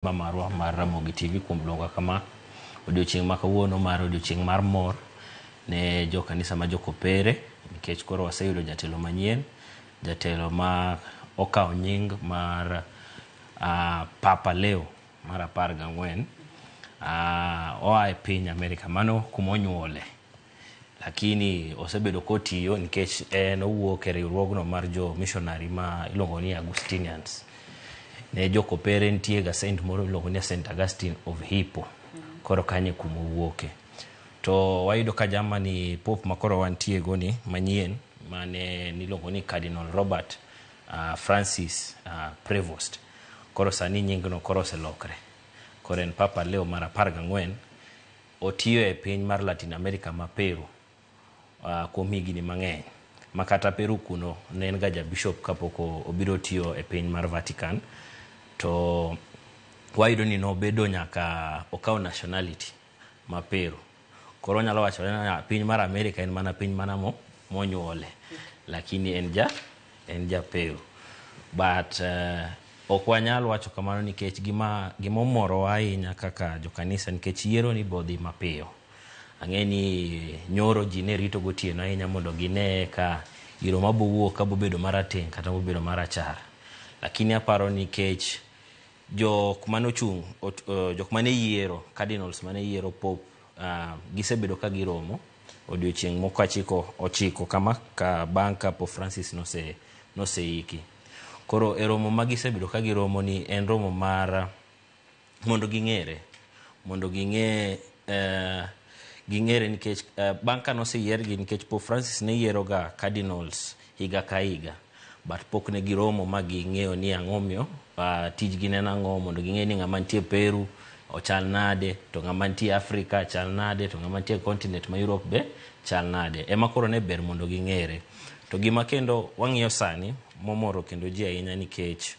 marwa mar Ramogi TV kuom luonga kama odiochieng' ma kawuono mar odiochieng' mar mor ne jo kanisa ma Jokopere, nikech koro waseyudo jatelo manyien, jatelo ma okawo nying mar Papa Leo mar 14 oa e piny Amerika, mano kuma onyuole, lakini osebedo kotiyo nikech en owuok e riwruogno mar jo missionary ma iluongo ni Augustinians. Ne Jokopere nitie ga saint moro iluongo ni Saint Augustine of Hippo, koro kanye kuma owuoke. To wayudo ka jamani Pope makoro wantie go ni manyien mane niluongo ni Cardinal Robert Francis Prevost, koro sani nyingno koro oselokre, koro en Papa Leo mar 14 otiyo e piny mar Latin America ma Peru kuom higni mang'eny, makata Peru kuno ne en ga bishop kapok obiro tiyo e piny mar Vatican. To wayudo ni nobedo nyaka okaw nationality ma Peru, koro nyalo wacho ni piny mar Amerika en mana piny mana monyuole, lakini en ja Peru. But ok wanyal wacho kamano nikech gima omorowa ahinya kaka jokanisa, nikech yiero ni bodhi mapiyo. Ang'eni nyoro ji ne rito gotieno ahinya mondo gine ka iro mabowuok ka bobedo marateng' kata bobedo marachar, lakini aparo nikech jok mane yiero cardinals mane yiero Pope, gisebedo ka giromo odiochieng' moko ochiko kama ka bang' ka Pope Francis noseiki. Koro e romo ma gisebedo ka giromo ni en romo mar mondo ging'ere nikech bang' ka noseyiergi, nikech Pope Francis ne yiero ga cardinals higa ka higa, but pok ne giromo ma ging'eyo ni ang'omio tijgi ne ang'o, mondo ging'e ni ng'ama nitie Peru ochal nade, to ng'ama nitie Afrika chal nade, to ng'ama nitie continent ma Europe be chal nade. Ema koro ne ber mondo ging'ere. To gima kendo wang'iyo sani momoro kendo ji ahinya, nikech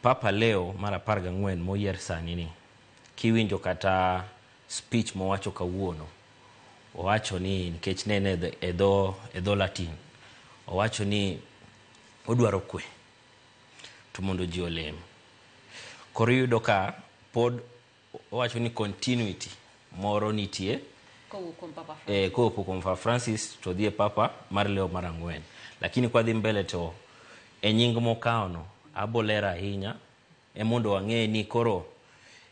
Papa Leo mar 14 moyier sani ni, kiwinjo kata speech mowacho kawuono, owacho ni nikech ne e dho Latin, owacho ni odwaro kwe to mondo ji olem. Koro yudo ka pod owacho ni continuity moro nitie kowuok kuom Papa Francis to dhie Papa mar Leo mar 4, lakini kwa dhi mbele to e nying mokaono abolera ahinya e mondo wang'e ni koro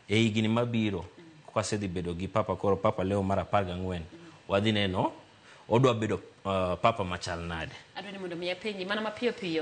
e higni mabiro kwasedhi bedo gi Papa, koro Papa Leo mar 14 wadhi neno odwa bedo Papa machal nade. Adwani mondo miya penji mana mapiyo piyo.